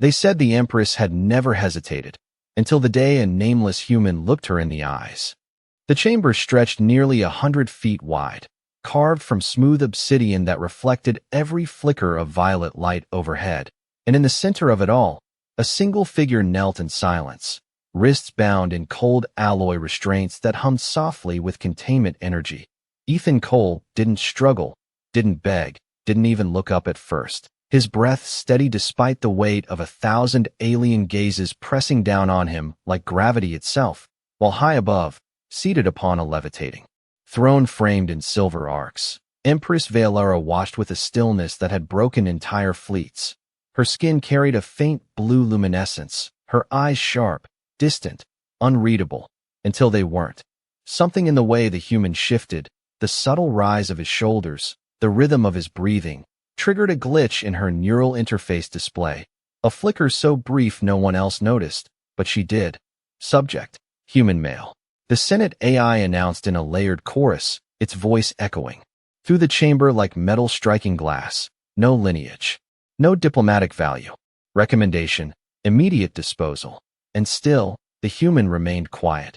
They said the Empress had never hesitated, until the day a nameless human looked her in the eyes. The chamber stretched nearly 100 feet wide, carved from smooth obsidian that reflected every flicker of violet light overhead, and in the center of it all, a single figure knelt in silence, wrists bound in cold alloy restraints that hummed softly with containment energy. Ethan Cole didn't struggle, didn't beg, didn't even look up at first. His breath steady despite the weight of 1,000 alien gazes pressing down on him like gravity itself, while high above, seated upon a levitating throne framed in silver arcs, Empress Valara watched with a stillness that had broken entire fleets. Her skin carried a faint blue luminescence, her eyes sharp, distant, unreadable, until they weren't. Something in the way the human shifted, the subtle rise of his shoulders, the rhythm of his breathing, triggered a glitch in her neural interface display. A flicker so brief no one else noticed, but she did. Subject: human male. The Senate AI announced in a layered chorus, its voice echoing through the chamber like metal striking glass. No lineage. No diplomatic value. Recommendation: immediate disposal. And still, the human remained quiet.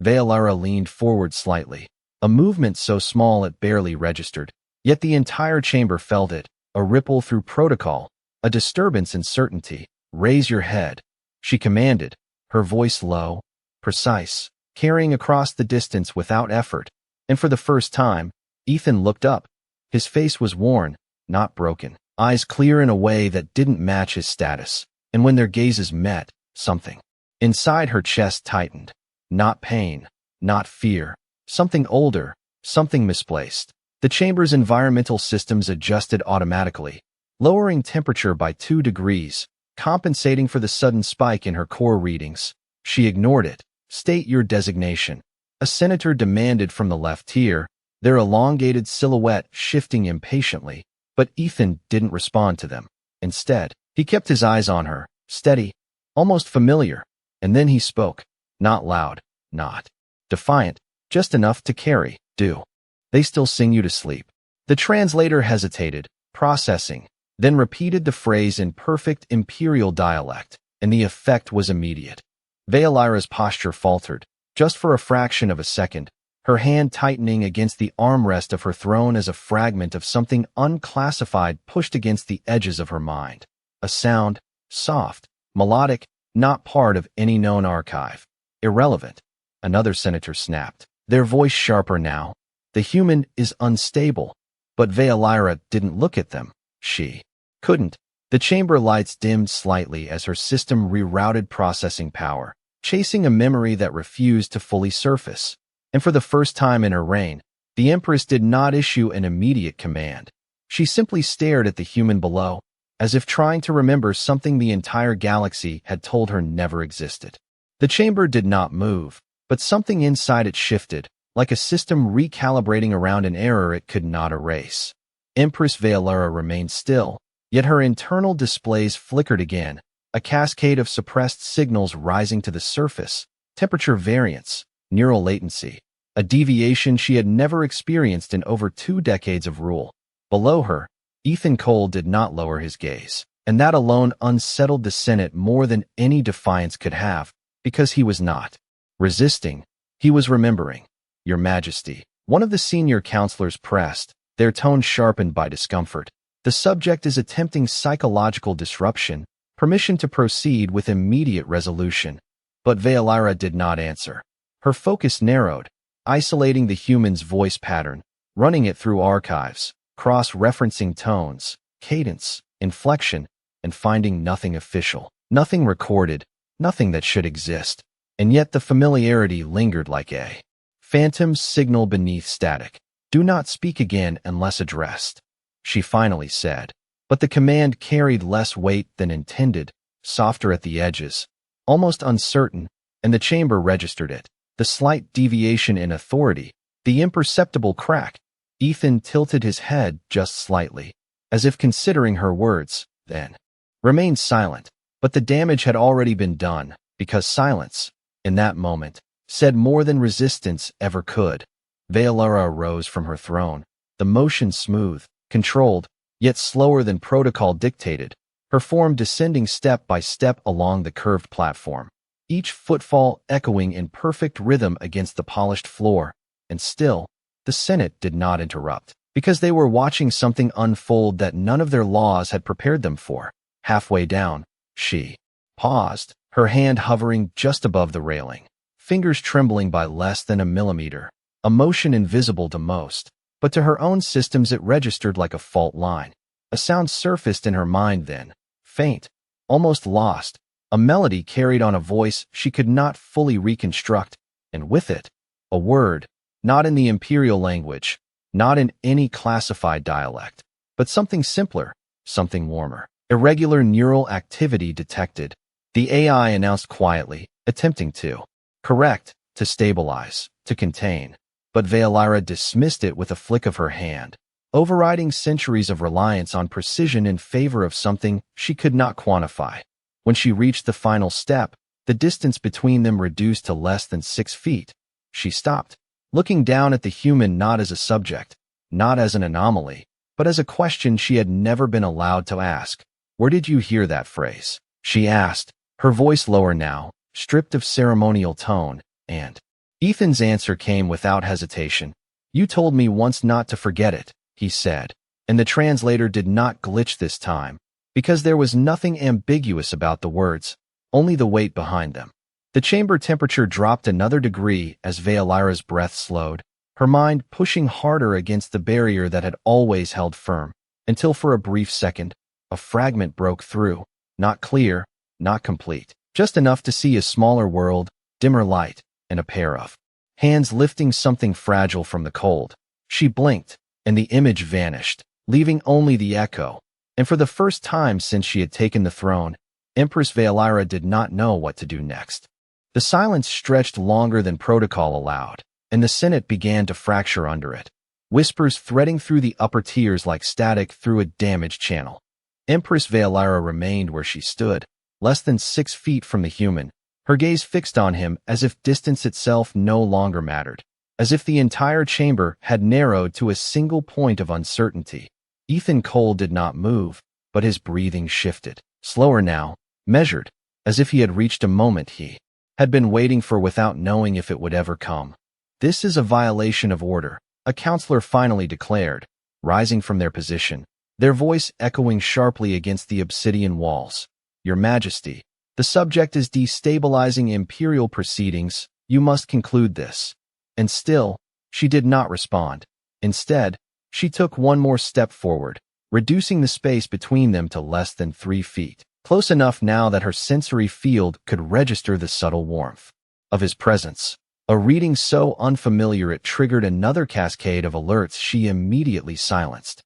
Valara leaned forward slightly, a movement so small it barely registered, yet the entire chamber felt it, a ripple through protocol, a disturbance in certainty. Raise your head, she commanded, her voice low, precise, carrying across the distance without effort, and for the first time, Ethan looked up. His face was worn, not broken, eyes clear in a way that didn't match his status, and when their gazes met, something inside her chest tightened. Not pain, not fear, something older, something misplaced. The chamber's environmental systems adjusted automatically, lowering temperature by 2 degrees, compensating for the sudden spike in her core readings. She ignored it. State your designation, a senator demanded from the left tier, their elongated silhouette shifting impatiently, but Ethan didn't respond to them. Instead, he kept his eyes on her, steady, almost familiar, and then he spoke, not loud, not defiant, just enough to carry. Do they still sing you to sleep? The translator hesitated, processing, then repeated the phrase in perfect imperial dialect, and the effect was immediate. Valara's posture faltered, just for a fraction of a second, her hand tightening against the armrest of her throne as a fragment of something unclassified pushed against the edges of her mind. A sound, soft, melodic, not part of any known archive. Irrelevant. Another senator snapped, their voice sharper now. The human is unstable. But Valara didn't look at them. She couldn't. The chamber lights dimmed slightly as her system rerouted processing power, chasing a memory that refused to fully surface. And for the first time in her reign, the Empress did not issue an immediate command. She simply stared at the human below, as if trying to remember something the entire galaxy had told her never existed. The chamber did not move, but something inside it shifted, like a system recalibrating around an error it could not erase. Empress Valara remained still, yet her internal displays flickered again, a cascade of suppressed signals rising to the surface, temperature variance, neural latency, a deviation she had never experienced in over 2 decades of rule. Below her, Ethan Cole did not lower his gaze, and that alone unsettled the Senate more than any defiance could have, because he was not resisting, he was remembering. Your Majesty, one of the senior counselors pressed, their tone sharpened by discomfort. The subject is attempting psychological disruption, permission to proceed with immediate resolution. But Valara did not answer. Her focus narrowed, isolating the human's voice pattern, running it through archives, cross-referencing tones, cadence, inflection, and finding nothing official, nothing recorded, nothing that should exist. And yet the familiarity lingered like a phantom signal beneath static. Do not speak again unless addressed, she finally said. But the command carried less weight than intended, softer at the edges, almost uncertain, and the chamber registered it. The slight deviation in authority, the imperceptible crack. Ethan tilted his head just slightly, as if considering her words, then remained silent. But the damage had already been done, because silence, in that moment, said more than resistance ever could. Valara rose from her throne, the motion smooth, controlled, yet slower than protocol dictated, her form descending step by step along the curved platform, each footfall echoing in perfect rhythm against the polished floor. And still, the Senate did not interrupt, because they were watching something unfold that none of their laws had prepared them for. Halfway down, she paused, her hand hovering just above the railing, fingers trembling by less than a millimeter, a motion invisible to most, but to her own systems it registered like a fault line. A sound surfaced in her mind then, faint, almost lost, a melody carried on a voice she could not fully reconstruct, and with it, a word, not in the imperial language, not in any classified dialect, but something simpler, something warmer. Irregular neural activity detected, the AI announced quietly, attempting to correct, to stabilize, to contain. But Veilira dismissed it with a flick of her hand, overriding centuries of reliance on precision in favor of something she could not quantify. When she reached the final step, the distance between them reduced to less than 6 feet. She stopped, looking down at the human not as a subject, not as an anomaly, but as a question she had never been allowed to ask. "Where did you hear that phrase?" she asked, her voice lower now, stripped of ceremonial tone, and Ethan's answer came without hesitation. "You told me once not to forget it," he said, and the translator did not glitch this time, because there was nothing ambiguous about the words, only the weight behind them. The chamber temperature dropped another degree as Veilira's breath slowed, her mind pushing harder against the barrier that had always held firm, until for a brief second, a fragment broke through, not clear, not complete, just enough to see a smaller world, dimmer light, and a pair of hands lifting something fragile from the cold. She blinked, and the image vanished, leaving only the echo. And for the first time since she had taken the throne, Empress Veilira did not know what to do next. The silence stretched longer than protocol allowed, and the Senate began to fracture under it, whispers threading through the upper tiers like static through a damaged channel. Empress Veilira remained where she stood, less than 6 feet from the human, her gaze fixed on him as if distance itself no longer mattered, as if the entire chamber had narrowed to a single point of uncertainty. Ethan Cole did not move, but his breathing shifted, slower now, measured, as if he had reached a moment he had been waiting for without knowing if it would ever come. "This is a violation of order," a counselor finally declared, rising from their position, their voice echoing sharply against the obsidian walls. "Your Majesty, the subject is destabilizing imperial proceedings. You must conclude this." And still, she did not respond. Instead, she took one more step forward, reducing the space between them to less than 3 feet, close enough now that her sensory field could register the subtle warmth of his presence, a reading so unfamiliar it triggered another cascade of alerts she immediately silenced.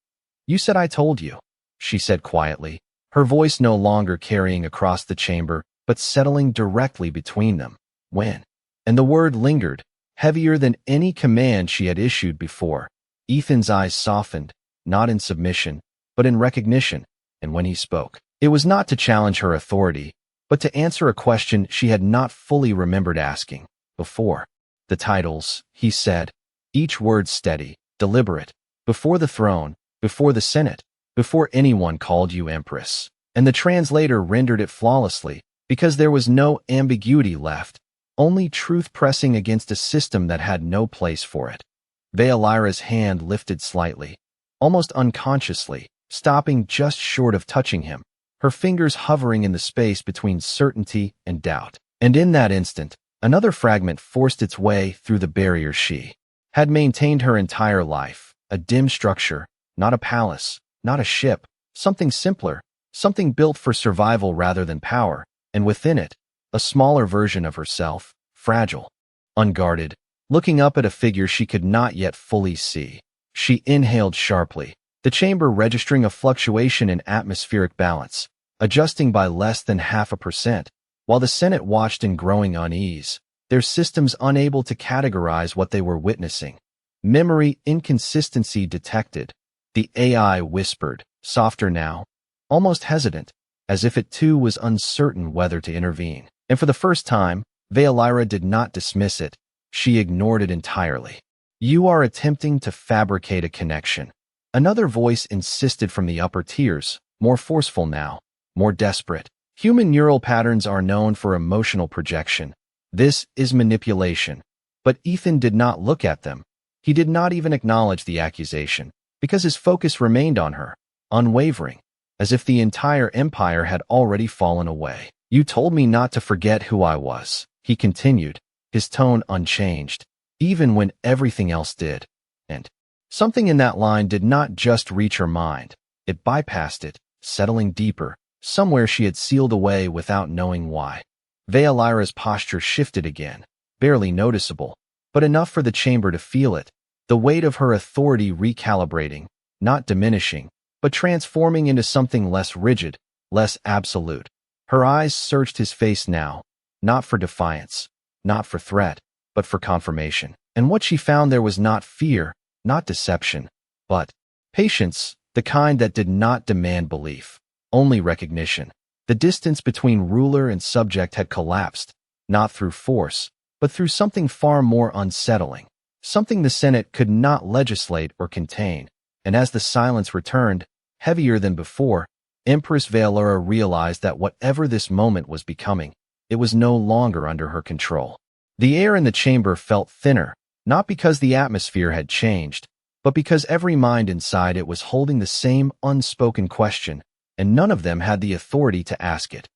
"You said I told you," she said quietly, her voice no longer carrying across the chamber, but settling directly between them. "When?" And the word lingered, heavier than any command she had issued before. Ethan's eyes softened, not in submission, but in recognition, and when he spoke, it was not to challenge her authority, but to answer a question she had not fully remembered asking before. "The titles," he said, each word steady, deliberate. "Before the throne, before the Senate, before anyone called you Empress." And the translator rendered it flawlessly, because there was no ambiguity left, only truth pressing against a system that had no place for it. Veilira's hand lifted slightly, almost unconsciously, stopping just short of touching him, her fingers hovering in the space between certainty and doubt. And in that instant, another fragment forced its way through the barrier she had maintained her entire life, a dim structure, not a palace, not a ship, something simpler, something built for survival rather than power, and within it, a smaller version of herself, fragile, unguarded, looking up at a figure she could not yet fully see. She inhaled sharply, the chamber registering a fluctuation in atmospheric balance, adjusting by less than 0.5%, while the Senate watched in growing unease, their systems unable to categorize what they were witnessing. Memory inconsistency detected. The AI whispered, softer now, almost hesitant, as if it too was uncertain whether to intervene. And for the first time, Veilira did not dismiss it. She ignored it entirely. "You are attempting to fabricate a connection." Another voice insisted from the upper tiers, more forceful now. more desperate. Human neural patterns are known for emotional projection. This is manipulation. But Ethan did not look at them. He did not even acknowledge the accusation, because his focus remained on her, unwavering, as if the entire empire had already fallen away. You told me not to forget who I was, he continued, his tone unchanged, even when everything else did. And something in that line did not just reach her mind. It bypassed it, settling deeper, somewhere she had sealed away without knowing why. Veilira's posture shifted again, barely noticeable, but enough for the chamber to feel it, the weight of her authority recalibrating, not diminishing, but transforming into something less rigid, less absolute. Her eyes searched his face now, not for defiance, not for threat, but for confirmation. And what she found there was not fear, not deception, but patience, the kind that did not demand belief, only recognition. The distance between ruler and subject had collapsed, not through force, but through something far more unsettling, something the Senate could not legislate or contain. And as the silence returned, heavier than before, Empress Veilira realized that whatever this moment was becoming, it was no longer under her control. The air in the chamber felt thinner, not because the atmosphere had changed, but because every mind inside it was holding the same unspoken question, and none of them had the authority to ask it.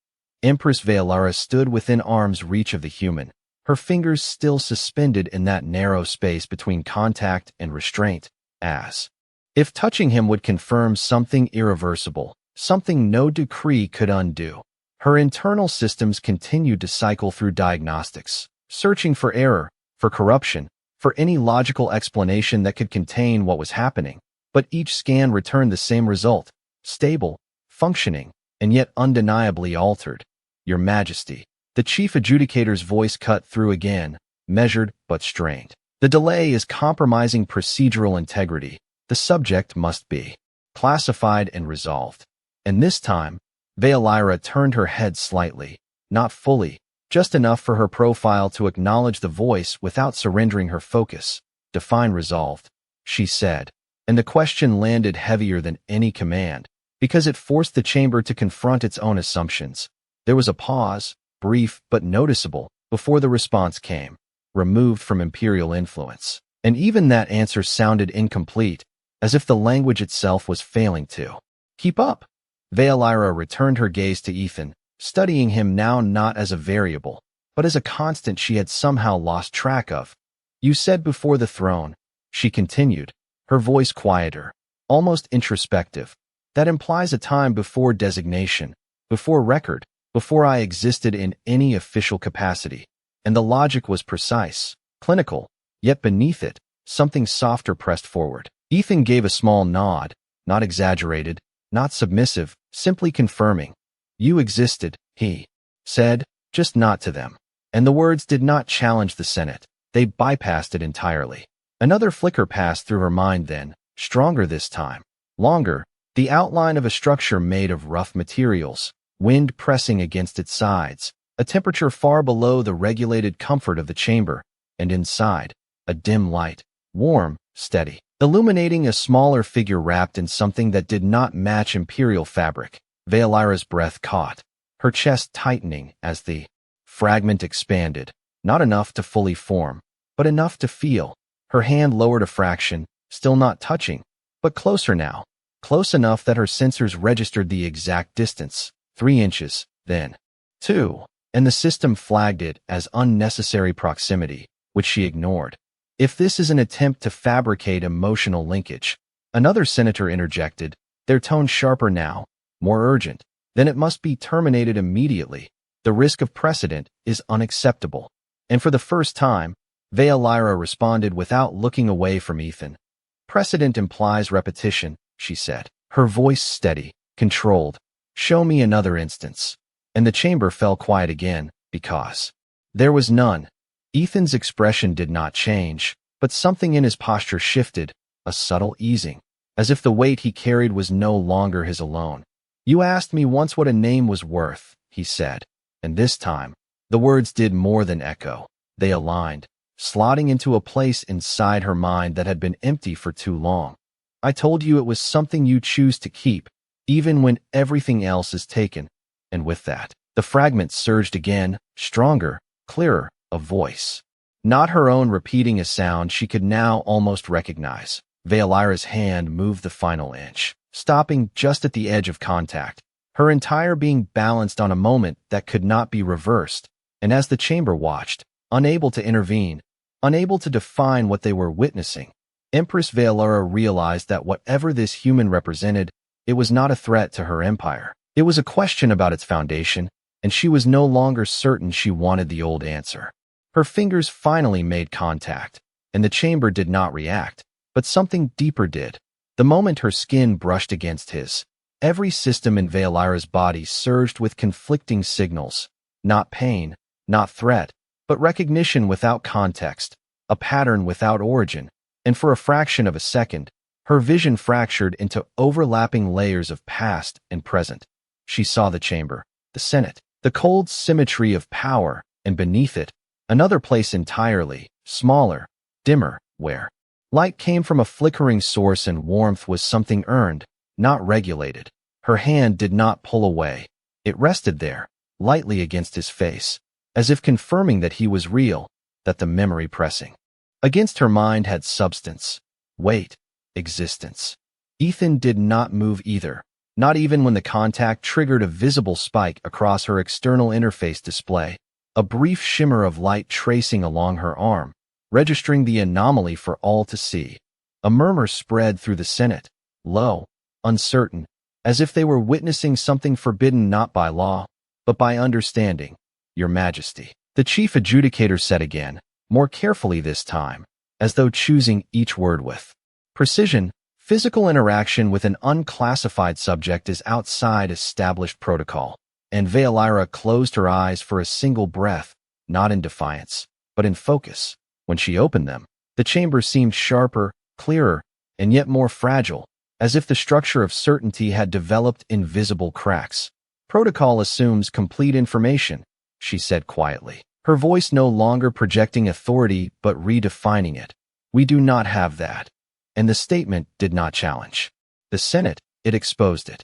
Empress Veilira stood within arm's reach of the human, her fingers still suspended in that narrow space between contact and restraint, as if touching him would confirm something irreversible, something no decree could undo. Her internal systems continued to cycle through diagnostics, searching for error, for corruption, for any logical explanation that could contain what was happening. But each scan returned the same result: stable, functioning, and yet undeniably altered. Your Majesty. The chief adjudicator's voice cut through again, measured but strained. The delay is compromising procedural integrity. The subject must be classified and resolved. And this time, Veilira turned her head slightly, not fully, just enough for her profile to acknowledge the voice without surrendering her focus. Define resolved, she said, and the question landed heavier than any command, because it forced the chamber to confront its own assumptions. There was a pause, brief but noticeable, before the response came, removed from imperial influence. And even that answer sounded incomplete, as if the language itself was failing to keep up. Veilira returned her gaze to Ethan, studying him now not as a variable, but as a constant she had somehow lost track of. You said before the throne, she continued, her voice quieter, almost introspective. That implies a time before designation, before record, before I existed in any official capacity. And the logic was precise, clinical, yet beneath it, something softer pressed forward. Ethan gave a small nod, not exaggerated, not submissive, simply confirming. You existed, he said, just not to them. And the words did not challenge the Senate. They bypassed it entirely. Another flicker passed through her mind then, stronger this time, longer, the outline of a structure made of rough materials, wind pressing against its sides, a temperature far below the regulated comfort of the chamber, and inside, a dim light, warm, steady, illuminating a smaller figure wrapped in something that did not match imperial fabric. Veilira's breath caught, her chest tightening as the fragment expanded, not enough to fully form, but enough to feel. Her hand lowered a fraction, still not touching, but closer now, close enough that her sensors registered the exact distance, 3 inches, then 2, and the system flagged it as unnecessary proximity, which she ignored. If this is an attempt to fabricate emotional linkage, another senator interjected, their tone sharper now, more urgent, then it must be terminated immediately. The risk of precedent is unacceptable. And for the first time, Veilira responded without looking away from Ethan. Precedent implies repetition, she said, her voice steady, controlled. Show me another instance. And the chamber fell quiet again, because there was none. Ethan's expression did not change, but something in his posture shifted, a subtle easing, as if the weight he carried was no longer his alone. You asked me once what a name was worth, he said, and this time, the words did more than echo. They aligned, slotting into a place inside her mind that had been empty for too long. I told you it was something you choose to keep, even when everything else is taken. And with that, the fragment surged again, stronger, clearer, a voice. Not her own repeating a sound she could now almost recognize. Veilira's hand moved the final inch, stopping just at the edge of contact, her entire being balanced on a moment that could not be reversed. And as the chamber watched, unable to intervene, unable to define what they were witnessing, Empress Veilira realized that whatever this human represented, it was not a threat to her empire. It was a question about its foundation, and she was no longer certain she wanted the old answer. Her fingers finally made contact, and the chamber did not react, but something deeper did. The moment her skin brushed against his, every system in Veilira's body surged with conflicting signals. Not pain, not threat, but recognition without context, a pattern without origin, and for a fraction of a second, her vision fractured into overlapping layers of past and present. She saw the chamber, the Senate, the cold symmetry of power, and beneath it, another place entirely, smaller, dimmer, where light came from a flickering source and warmth was something earned, not regulated. Her hand did not pull away. It rested there, lightly against his face, as if confirming that he was real, that the memory pressing against her mind had substance, weight, existence. Ethan did not move either, not even when the contact triggered a visible spike across her external interface display, a brief shimmer of light tracing along her arm, registering the anomaly for all to see. A murmur spread through the Senate, low, uncertain, as if they were witnessing something forbidden not by law, but by understanding. Your Majesty, the chief adjudicator said again, more carefully this time, as though choosing each word with precision. Physical interaction with an unclassified subject is outside established protocol, and Veilira closed her eyes for a single breath, not in defiance, but in focus. When she opened them, the chamber seemed sharper, clearer, and yet more fragile, as if the structure of certainty had developed invisible cracks. Protocol assumes complete information, she said quietly, her voice no longer projecting authority but redefining it. We do not have that. And the statement did not challenge the Senate, it exposed it.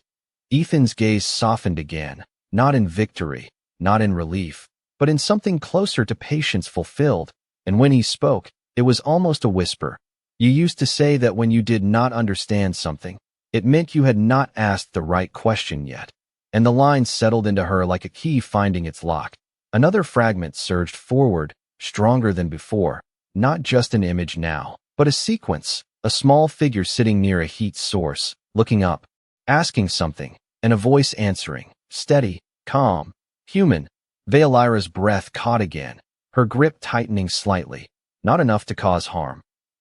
Ethan's gaze softened again, not in victory, not in relief, but in something closer to patience fulfilled, and when he spoke, it was almost a whisper. You used to say that when you did not understand something, it meant you had not asked the right question yet. And the line settled into her like a key finding its lock. Another fragment surged forward, stronger than before, not just an image now, but a sequence. A small figure sitting near a heat source, looking up, asking something, and a voice answering, steady, calm, human. Veilira's breath caught again, her grip tightening slightly, not enough to cause harm,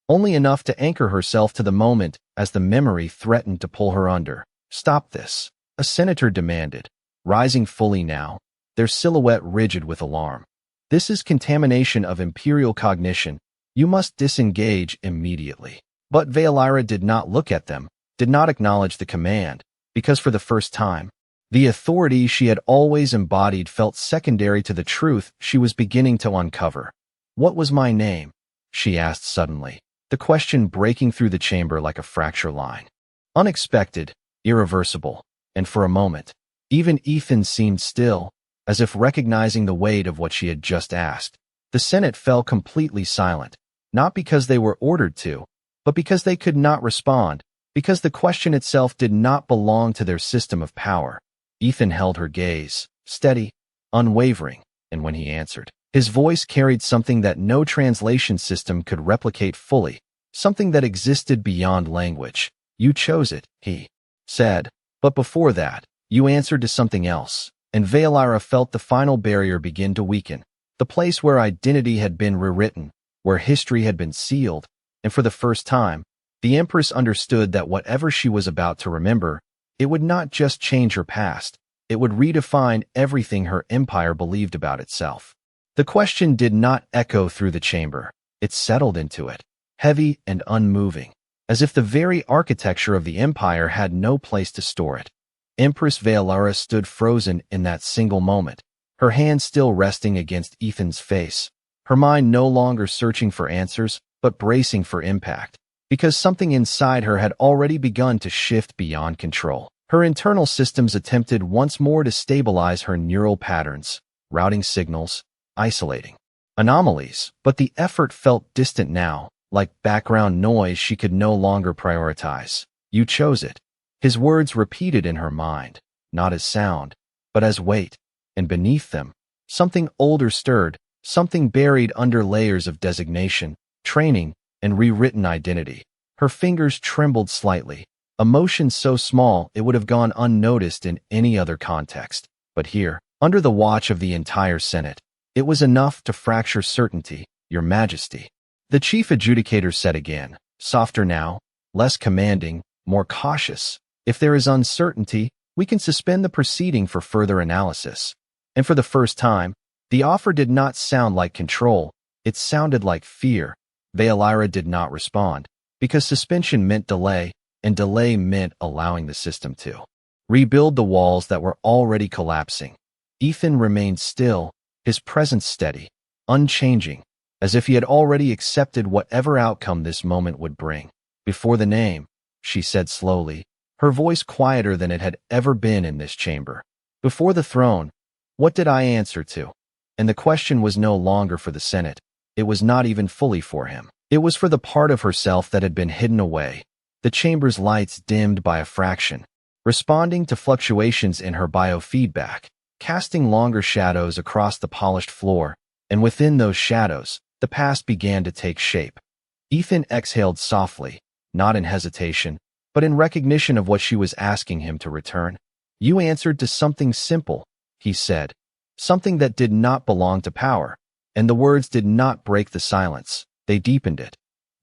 only enough to anchor herself to the moment as the memory threatened to pull her under. Stop this, a senator demanded, rising fully now, their silhouette rigid with alarm. This is contamination of imperial cognition. You must disengage immediately. But Veilira did not look at them, did not acknowledge the command, because for the first time, the authority she had always embodied felt secondary to the truth she was beginning to uncover. What was my name? She asked suddenly, the question breaking through the chamber like a fracture line. Unexpected, irreversible, and for a moment, even Ethan seemed still, as if recognizing the weight of what she had just asked. The Senate fell completely silent, not because they were ordered to, but because they could not respond, because the question itself did not belong to their system of power. Ethan held her gaze, steady, unwavering, and when he answered, his voice carried something that no translation system could replicate fully, something that existed beyond language. You chose it, he said, but before that, you answered to something else, and Veilira felt the final barrier begin to weaken, the place where identity had been rewritten, where history had been sealed. And for the first time, the Empress understood that whatever she was about to remember, it would not just change her past, it would redefine everything her empire believed about itself. The question did not echo through the chamber, it settled into it, heavy and unmoving, as if the very architecture of the empire had no place to store it. Empress Veilira stood frozen in that single moment, her hand still resting against Ethan's face, her mind no longer searching for answers, but bracing for impact, because something inside her had already begun to shift beyond control. Her internal systems attempted once more to stabilize her neural patterns, routing signals, isolating anomalies, but the effort felt distant now, like background noise she could no longer prioritize. You chose it. His words repeated in her mind, not as sound, but as weight, and beneath them, something older stirred, something buried under layers of designation, training, and rewritten identity. Her fingers trembled slightly, emotion so small it would have gone unnoticed in any other context. But here, under the watch of the entire Senate, it was enough to fracture certainty. Your Majesty. The chief adjudicator said again, softer now, less commanding, more cautious. If there is uncertainty, we can suspend the proceeding for further analysis. And for the first time, the offer did not sound like control, it sounded like fear. Veilira did not respond, because suspension meant delay, and delay meant allowing the system to rebuild the walls that were already collapsing. Ethan remained still, his presence steady, unchanging, as if he had already accepted whatever outcome this moment would bring. Before the name, she said slowly, her voice quieter than it had ever been in this chamber. Before the throne, what did I answer to? And the question was no longer for the Senate. It was not even fully for him. It was for the part of herself that had been hidden away. The chamber's lights dimmed by a fraction, responding to fluctuations in her biofeedback, casting longer shadows across the polished floor, and within those shadows, the past began to take shape. Ethan exhaled softly, not in hesitation, but in recognition of what she was asking him to return. You answered to something simple, he said, something that did not belong to power, and the words did not break the silence, they deepened it.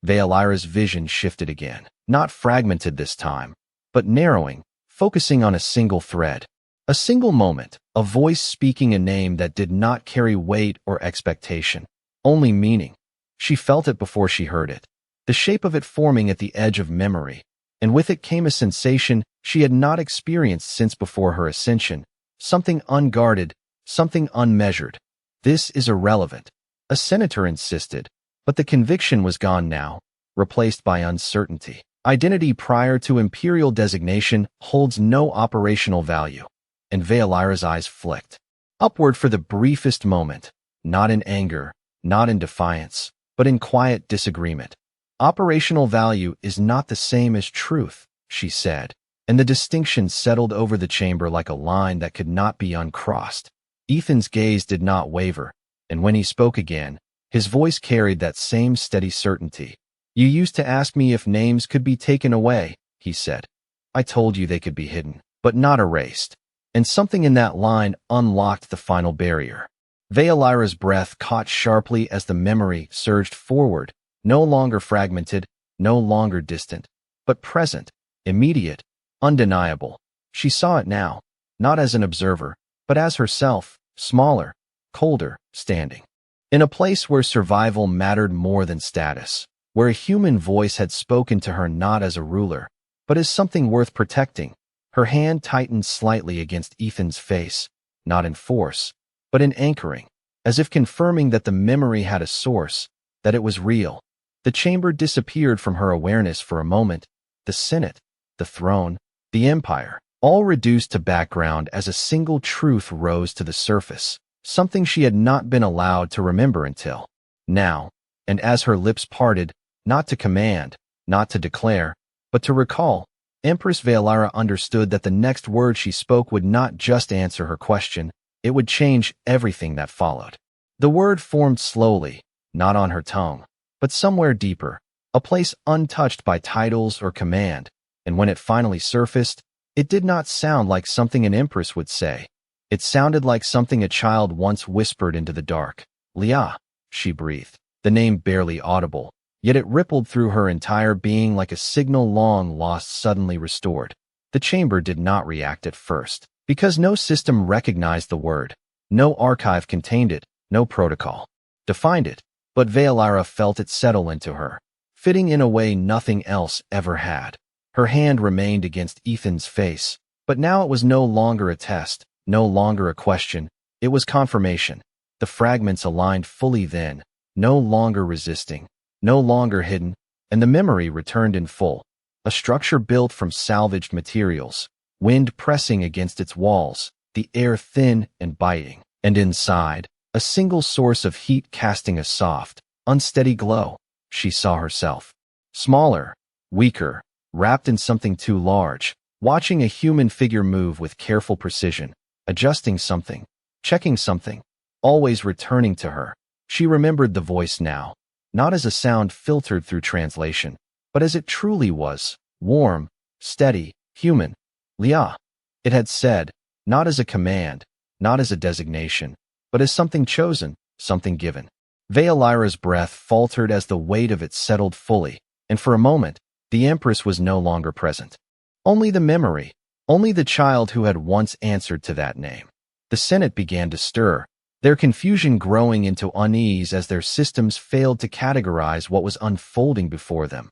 Veilira's vision shifted again, not fragmented this time, but narrowing, focusing on a single thread. A single moment, a voice speaking a name that did not carry weight or expectation, only meaning. She felt it before she heard it, the shape of it forming at the edge of memory, and with it came a sensation she had not experienced since before her ascension, something unguarded, something unmeasured. This is irrelevant, a senator insisted, but the conviction was gone now, replaced by uncertainty. Identity prior to imperial designation holds no operational value. And Veilira's eyes flicked upward for the briefest moment, not in anger, not in defiance, but in quiet disagreement. Operational value is not the same as truth, she said, and the distinction settled over the chamber like a line that could not be uncrossed. Ethan's gaze did not waver, and when he spoke again, his voice carried that same steady certainty. You used to ask me if names could be taken away, he said. I told you they could be hidden, but not erased. And something in that line unlocked the final barrier. Veilira's breath caught sharply as the memory surged forward, no longer fragmented, no longer distant, but present, immediate, undeniable. She saw it now, not as an observer, but as herself, smaller, colder, standing. In a place where survival mattered more than status, where a human voice had spoken to her not as a ruler, but as something worth protecting. Her hand tightened slightly against Ethan's face, not in force, but in anchoring, as if confirming that the memory had a source, that it was real. The chamber disappeared from her awareness for a moment, the Senate, the throne, the empire, all reduced to background as a single truth rose to the surface, something she had not been allowed to remember until now. And as her lips parted, not to command, not to declare, but to recall, Empress Veilira understood that the next word she spoke would not just answer her question, it would change everything that followed. The word formed slowly, not on her tongue, but somewhere deeper, a place untouched by titles or command, and when it finally surfaced, it did not sound like something an empress would say. It sounded like something a child once whispered into the dark. Lia, she breathed, the name barely audible, yet it rippled through her entire being like a signal long lost suddenly restored. The chamber did not react at first, because no system recognized the word, no archive contained it, no protocol defined it, but Veilira felt it settle into her, fitting in a way nothing else ever had. Her hand remained against Ethan's face, but now it was no longer a test, no longer a question, it was confirmation. The fragments aligned fully then, no longer resisting, no longer hidden, and the memory returned in full, a structure built from salvaged materials, wind pressing against its walls, the air thin and biting, and inside, a single source of heat casting a soft, unsteady glow. She saw herself. Smaller, weaker, wrapped in something too large, watching a human figure move with careful precision, adjusting something, checking something, always returning to her. She remembered the voice now, not as a sound filtered through translation, but as it truly was, warm, steady, human. Leah. It had said, not as a command, not as a designation, but as something chosen, something given. Veilira's breath faltered as the weight of it settled fully, and for a moment, the Empress was no longer present. Only the memory, only the child who had once answered to that name. The Senate began to stir, their confusion growing into unease as their systems failed to categorize what was unfolding before them.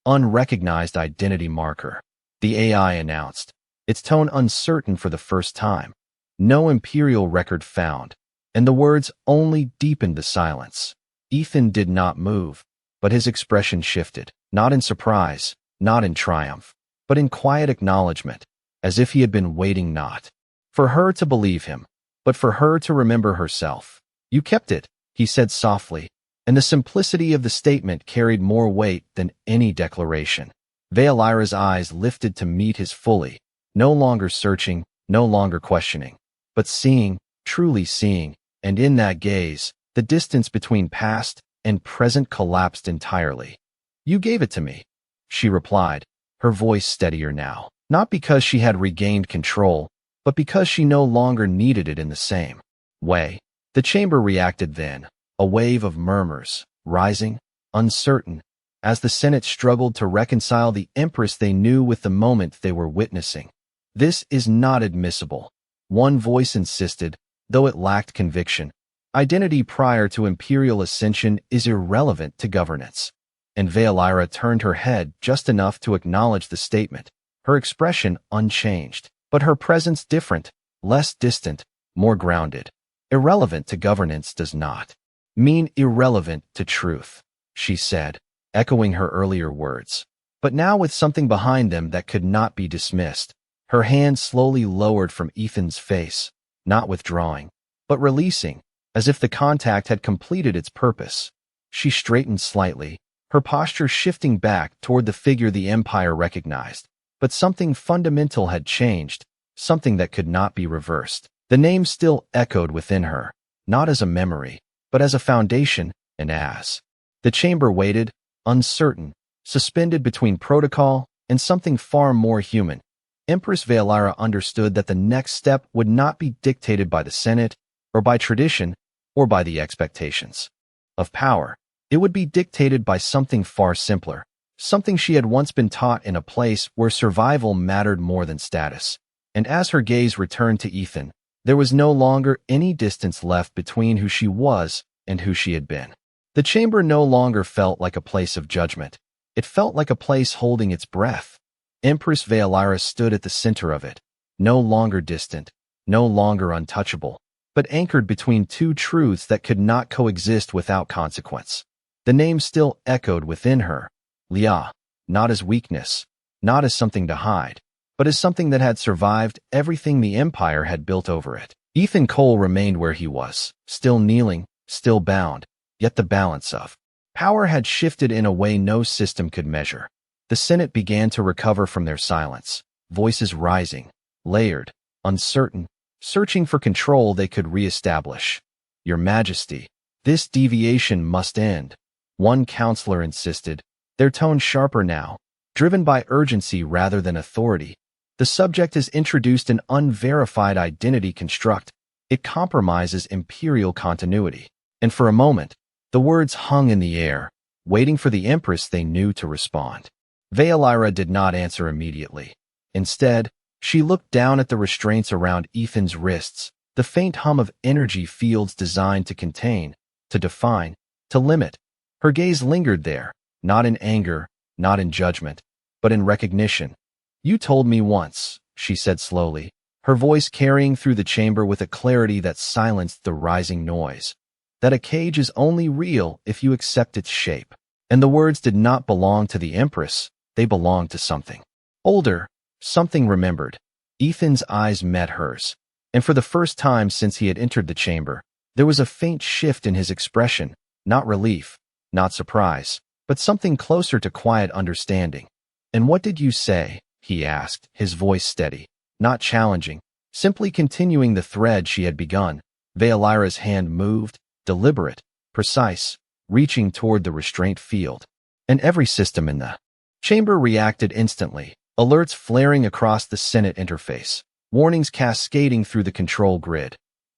Unrecognized identity marker, the AI announced, its tone uncertain for the first time. No imperial record found, and the words only deepened the silence. Ethan did not move, but his expression shifted, not in surprise, not in triumph, but in quiet acknowledgement, as if he had been waiting not for her to believe him, but for her to remember herself. You kept it, he said softly, and the simplicity of the statement carried more weight than any declaration. Veilira's eyes lifted to meet his fully, no longer searching, no longer questioning, but seeing, truly seeing, and in that gaze, the distance between past and present collapsed entirely. You gave it to me, she replied, her voice steadier now, not because she had regained control, but because she no longer needed it in the same way. The chamber reacted then, a wave of murmurs, rising, uncertain, as the Senate struggled to reconcile the Empress they knew with the moment they were witnessing. This is not admissible, one voice insisted, though it lacked conviction. Identity prior to imperial ascension is irrelevant to governance. And Veilira turned her head just enough to acknowledge the statement, her expression unchanged, but her presence different, less distant, more grounded. Irrelevant to governance does not mean irrelevant to truth, she said, echoing her earlier words, but now with something behind them that could not be dismissed. Her hand slowly lowered from Ethan's face, not withdrawing, but releasing, as if the contact had completed its purpose. She straightened slightly, her posture shifting back toward the figure the Empire recognized. But something fundamental had changed, something that could not be reversed. The name still echoed within her, not as a memory, but as a foundation, and as the chamber waited, uncertain, suspended between protocol and something far more human. Empress Veilira understood that the next step would not be dictated by the Senate, or by tradition, or by the expectations of power. It would be dictated by something far simpler, something she had once been taught in a place where survival mattered more than status. And as her gaze returned to Ethan, there was no longer any distance left between who she was and who she had been. The chamber no longer felt like a place of judgment. It felt like a place holding its breath. Empress Veilira stood at the center of it, no longer distant, no longer untouchable, but anchored between two truths that could not coexist without consequence. The name still echoed within her, Leah, not as weakness, not as something to hide, but as something that had survived everything the Empire had built over it. Ethan Cole remained where he was, still kneeling, still bound, yet the balance of power had shifted in a way no system could measure. The Senate began to recover from their silence, voices rising, layered, uncertain, searching for control they could reestablish. Your Majesty, this deviation must end, one counselor insisted, their tone sharper now, driven by urgency rather than authority. The subject has introduced an unverified identity construct. It compromises imperial continuity. And for a moment, the words hung in the air, waiting for the Empress they knew to respond. Veilira did not answer immediately. Instead, she looked down at the restraints around Ethan's wrists, the faint hum of energy fields designed to contain, to define, to limit. Her gaze lingered there, not in anger, not in judgment, but in recognition. You told me once, she said slowly, her voice carrying through the chamber with a clarity that silenced the rising noise, that a cage is only real if you accept its shape. And the words did not belong to the Empress, they belonged to something older, something remembered, Ethan's eyes met hers, and for the first time since he had entered the chamber, there was a faint shift in his expression, not relief, not surprise, but something closer to quiet understanding. "And what did you say?" he asked, his voice steady, not challenging, simply continuing the thread she had begun. Veilira's hand moved, deliberate, precise, reaching toward the restraint field. And every system in the chamber reacted instantly, alerts flaring across the Senate interface, warnings cascading through the control grid.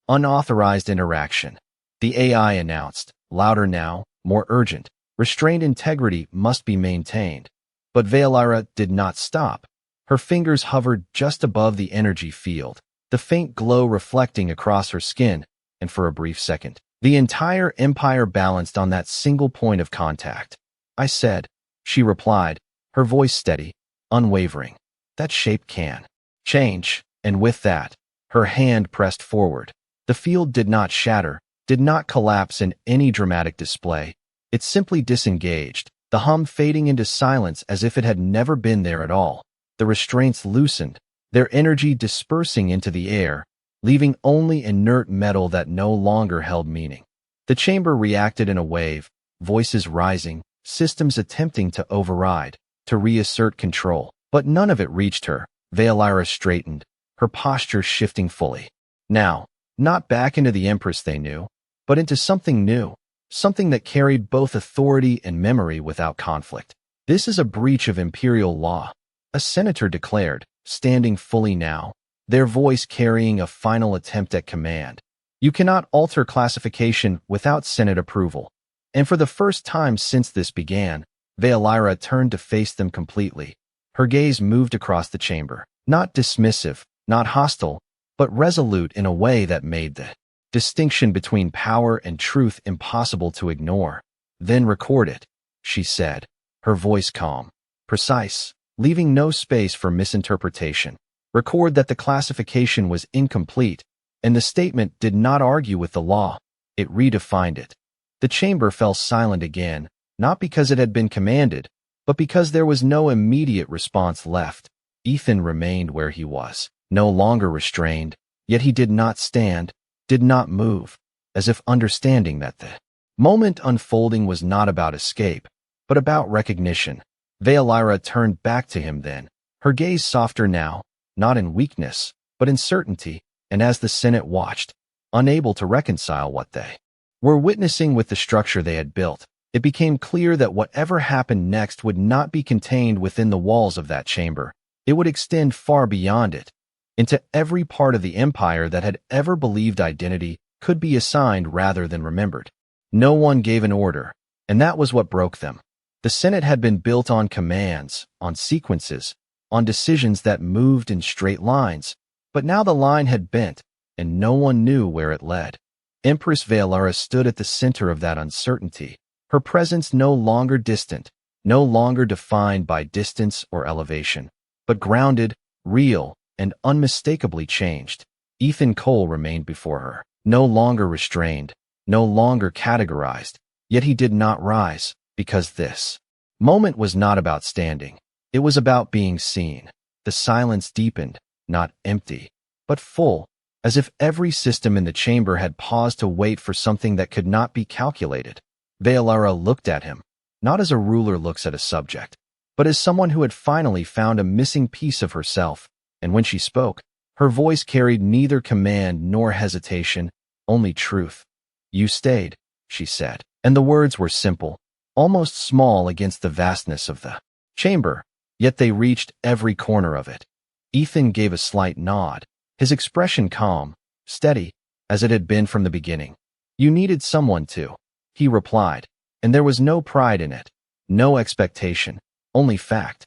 Unauthorized interaction. The AI announced, louder now, more urgent. Restrained integrity must be maintained. But Veilira did not stop. Her fingers hovered just above the energy field, the faint glow reflecting across her skin, and for a brief second, the entire empire balanced on that single point of contact. "I said," she replied, her voice steady, unwavering, "that shape can change." And with that, her hand pressed forward. The field did not shatter, did not collapse in any dramatic display. It simply disengaged, the hum fading into silence as if it had never been there at all. The restraints loosened, their energy dispersing into the air, leaving only inert metal that no longer held meaning. The chamber reacted in a wave, voices rising, systems attempting to override, to reassert control. But none of it reached her. Veilira straightened, her posture shifting fully. Now, not back into the Empress they knew, but into something new, something that carried both authority and memory without conflict. "This is a breach of imperial law," a senator declared, standing fully now, their voice carrying a final attempt at command. "You cannot alter classification without Senate approval." And for the first time since this began, Veilira turned to face them completely. Her gaze moved across the chamber, not dismissive, not hostile, but resolute in a way that made the distinction between power and truth impossible to ignore. "Then record it," she said, her voice calm, precise, leaving no space for misinterpretation. "Record that the classification was incomplete, and the statement did not argue with the law. It redefined it." The chamber fell silent again, not because it had been commanded, but because there was no immediate response left. Ethan remained where he was, no longer restrained, yet he did not stand, did not move, as if understanding that the moment unfolding was not about escape, but about recognition. Veilira turned back to him then, her gaze softer now, not in weakness, but in certainty, and as the Senate watched, unable to reconcile what they were witnessing with the structure they had built, it became clear that whatever happened next would not be contained within the walls of that chamber. It would extend far beyond it, into every part of the empire that had ever believed identity could be assigned rather than remembered. No one gave an order, and that was what broke them. The Senate had been built on commands, on sequences, on decisions that moved in straight lines, but now the line had bent, and no one knew where it led. Empress Veilira stood at the center of that uncertainty, her presence no longer distant, no longer defined by distance or elevation, but grounded, real, and unmistakably changed. Ethan Cole remained before her, no longer restrained, no longer categorized, yet he did not rise, because this moment was not about standing. It was about being seen. The silence deepened, not empty, but full, as if every system in the chamber had paused to wait for something that could not be calculated. Veilira looked at him, not as a ruler looks at a subject, but as someone who had finally found a missing piece of herself, and when she spoke, her voice carried neither command nor hesitation, only truth. "You stayed," she said, and the words were simple, almost small against the vastness of the chamber, yet they reached every corner of it. Ethan gave a slight nod, his expression calm, steady, as it had been from the beginning. "You needed someone to," he replied, and there was no pride in it, no expectation, only fact.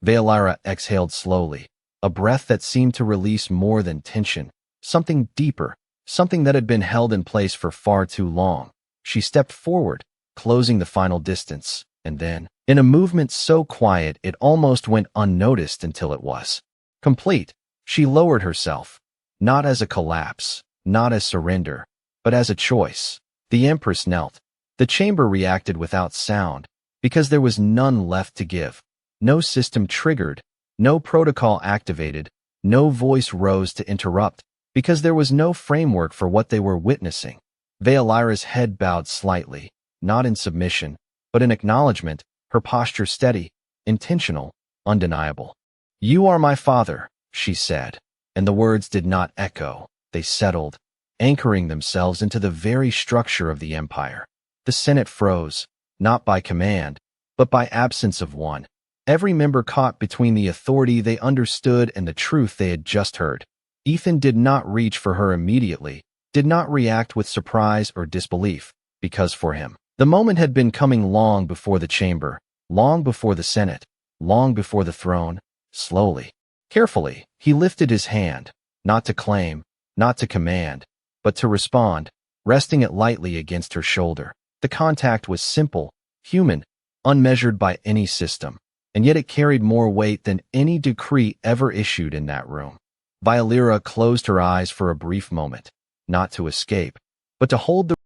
Veilira exhaled slowly, a breath that seemed to release more than tension, something deeper, something that had been held in place for far too long. She stepped forward, closing the final distance, and then, in a movement so quiet it almost went unnoticed until it was complete, she lowered herself, not as a collapse, not as surrender, but as a choice. The Empress knelt. The chamber reacted without sound, because there was none left to give. No system triggered, no protocol activated, No voice rose to interrupt, because there was no framework for what they were witnessing. Veolira's head bowed slightly, not in submission, but in acknowledgement, her posture steady, intentional, undeniable. "You are my father," she said, and the words did not echo. They settled, anchoring themselves into the very structure of the empire. The Senate froze, not by command, but by absence of one. Every member caught between the authority they understood and the truth they had just heard. Ethan did not reach for her immediately, did not react with surprise or disbelief, because for him, the moment had been coming long before the chamber, long before the Senate, long before the throne. Slowly, carefully, he lifted his hand, not to claim, not to command, but to respond, resting it lightly against her shoulder. The contact was simple, human, unmeasured by any system, and yet it carried more weight than any decree ever issued in that room. Violira closed her eyes for a brief moment, not to escape, but to hold the